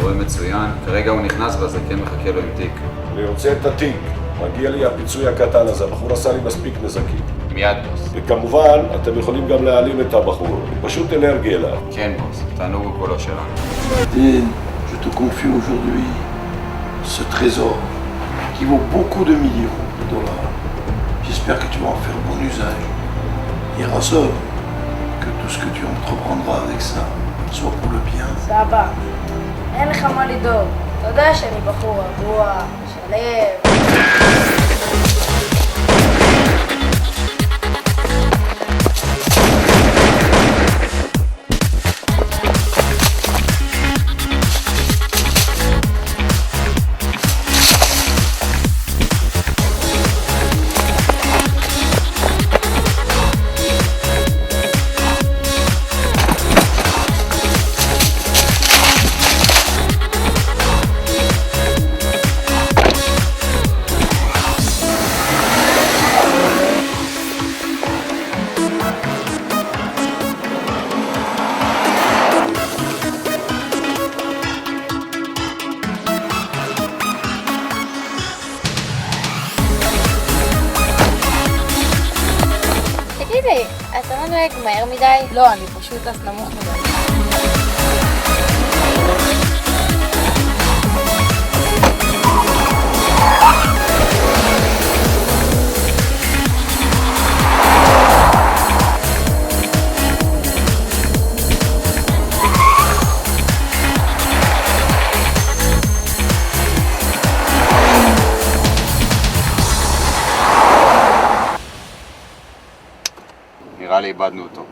רואה מצוין. כרגע הוא נכנס והזקן מחכה לו עם תיק. אני רוצה את התיק. מגיע לי הפיצוי הקטן הזה, הבחור עשה לי מספיק נזקים. מיד בוס. וכמובן, אתם יכולים גם להעלים את הבחור. פשוט אלרגי אליו. כן בוס, תענוג הוא קולו שלנו. Dean, je te confie aujourd'hui ce trésor qui vaut beaucoup de millions de dollars. J'espère que tu vas en faire bon usage. Et rassure que tout ce que tu entreprendras avec ça soit pour le bien. סבא, אין לך מה לדאוג. אתה יודע שאני בחור רגוע, שלב. תגידי, אתה לא נוהג מהר מדי? לא, אני פשוט טס נמוך מדי. נראה לי איבדנו אותו.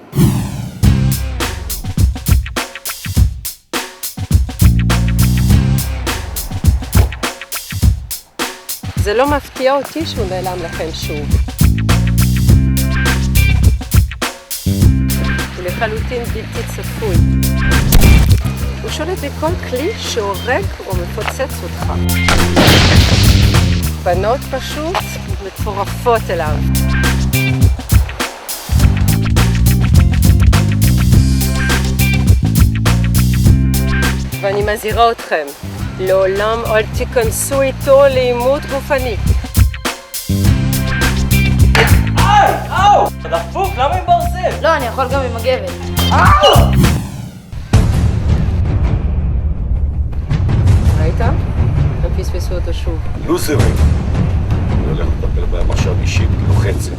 זה לא מפתיע אותי שהוא נעלם לכם שוב. הוא לחלוטין בלתי צפוי. הוא שולט בכל כלי שהורג או מפוצץ אותך. בנות פשוט מטורפות אליו. ואני מזהירה אתכם, לעולם אל תיכנסו איתו לעימות גופני. אאו! אתה דפוק, למה עם ברזל? לא, אני יכול גם עם מגבת. ראית? הם פספסו אותו שוב. לוזרים. אני הולך לטפל בהם עכשיו אישית, לוחצת.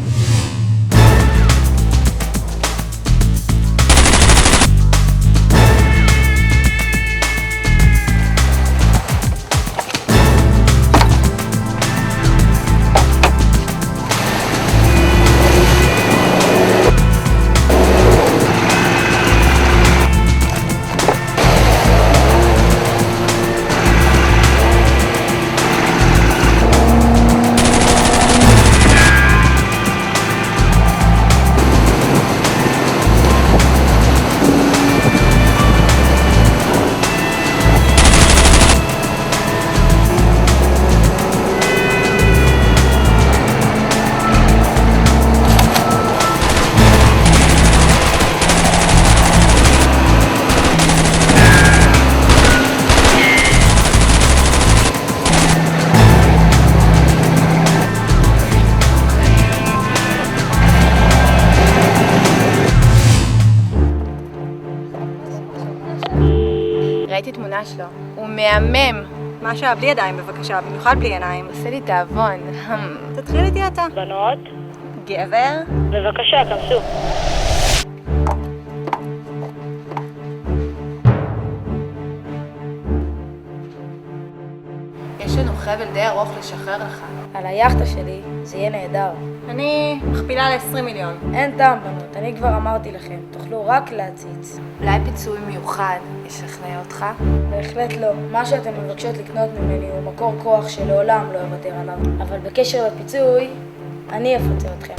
ראיתי תמונה שלו. הוא מהמם. מה בלי ידיים בבקשה, במיוחד בלי עיניים. עושה לי תאבון. תתחיל איתי אתה. בנות, גבר. בבקשה, כנסו. יש לנו חבל די ארוך לשחרר לך. על היאכטה שלי זה יהיה נהדר. אני מכפילה ל-20 מיליון. אין טעם בנות, אני כבר אמרתי לכם, תוכלו רק להציץ. אולי פיצוי מיוחד ישכנע אותך? בהחלט לא. מה שאתם מבקשות לקנות ממני הוא מקור כוח שלעולם לא אוותר עליו. אבל בקשר לפיצוי, אני אפצה אתכם.